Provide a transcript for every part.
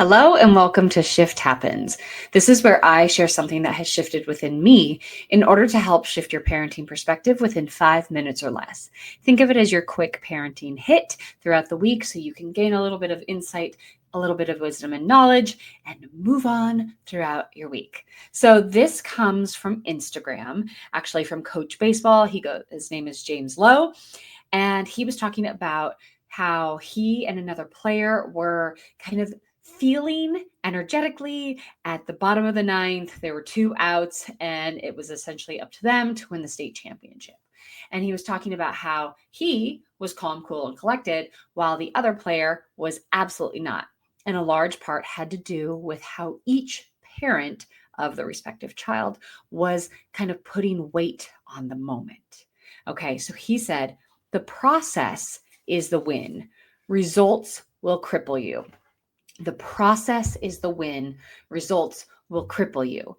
Hello and welcome to Shift Happens. This is where I share something that has shifted within me in order to help shift your parenting perspective within 5 minutes or less. Think of it as your quick parenting hit throughout the week so you can gain a little bit of insight, a little bit of wisdom and knowledge, and move on throughout your week. So this comes from Instagram, actually from Coach Baseball. His name is James Lowe, and he was talking about how he and another player were kind of feeling energetically at the bottom of the ninth. There were 2 outs, and it was essentially up to them to win the state championship. And he was talking about how he was calm, cool, and collected, while the other player was absolutely not. And a large part had to do with how each parent of the respective child was kind of putting weight on the moment. Okay, so he said, the process is the win. Results will cripple you. The process is the win. Results will cripple you.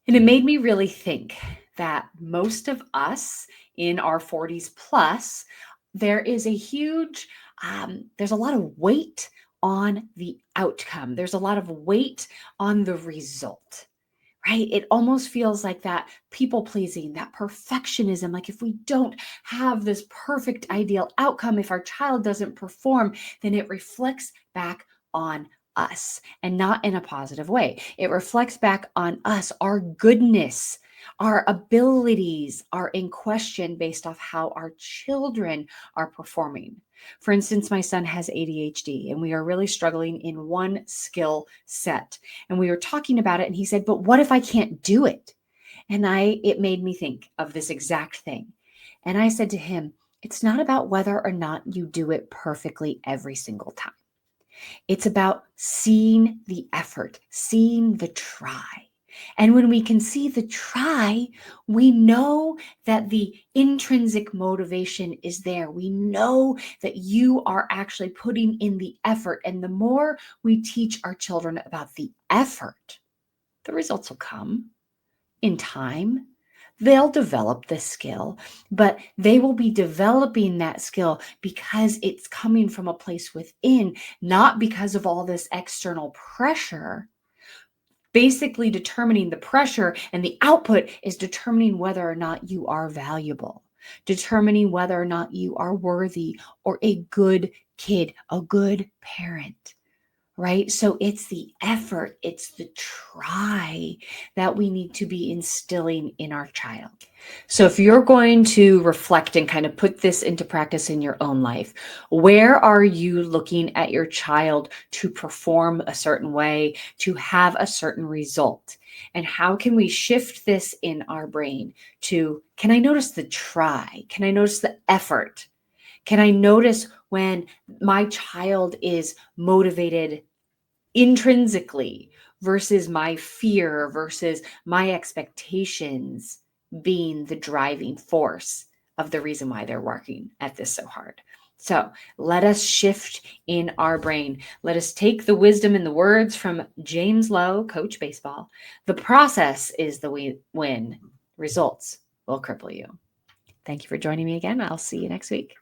And it made me really think that most of us in our 40s plus, there is a huge, there's a lot of weight on the outcome. There's a lot of weight on the result, right? It almost feels like that people pleasing, that perfectionism. Like if we don't have this perfect ideal outcome, if our child doesn't perform, then it reflects back on us, and not in a positive way. It reflects back on us. Our goodness, our abilities are in question based off how our children are performing. For instance, my son has ADHD, and we are really struggling in one skill set. And we were talking about it, and he said, "But what if I can't do it?" And it made me think of this exact thing. And I said to him, "It's not about whether or not you do it perfectly every single time. It's about seeing the effort, seeing the try. And when we can see the try, we know that the intrinsic motivation is there. We know that you are actually putting in the effort. And the more we teach our children about the effort, the results will come in time. They'll develop the skill, but they will be developing that skill because it's coming from a place within, not because of all this external pressure. Basically, determining the pressure and the output is determining whether or not you are valuable, determining whether or not you are worthy or a good kid, a good parent. Right? So it's the effort, it's the try that we need to be instilling in our child. So if you're going to reflect and kind of put this into practice in your own life, where are you looking at your child to perform a certain way, to have a certain result? And how can we shift this in our brain to, can I notice the try? Can I notice the effort? Can I notice when my child is motivated intrinsically versus my fear versus my expectations being the driving force of the reason why they're working at this so hard? So let us shift in our brain. Let us take the wisdom and the words from James Lowe, Coach Baseball. The process is the win. Results will cripple you. Thank you for joining me again. I'll see you next week.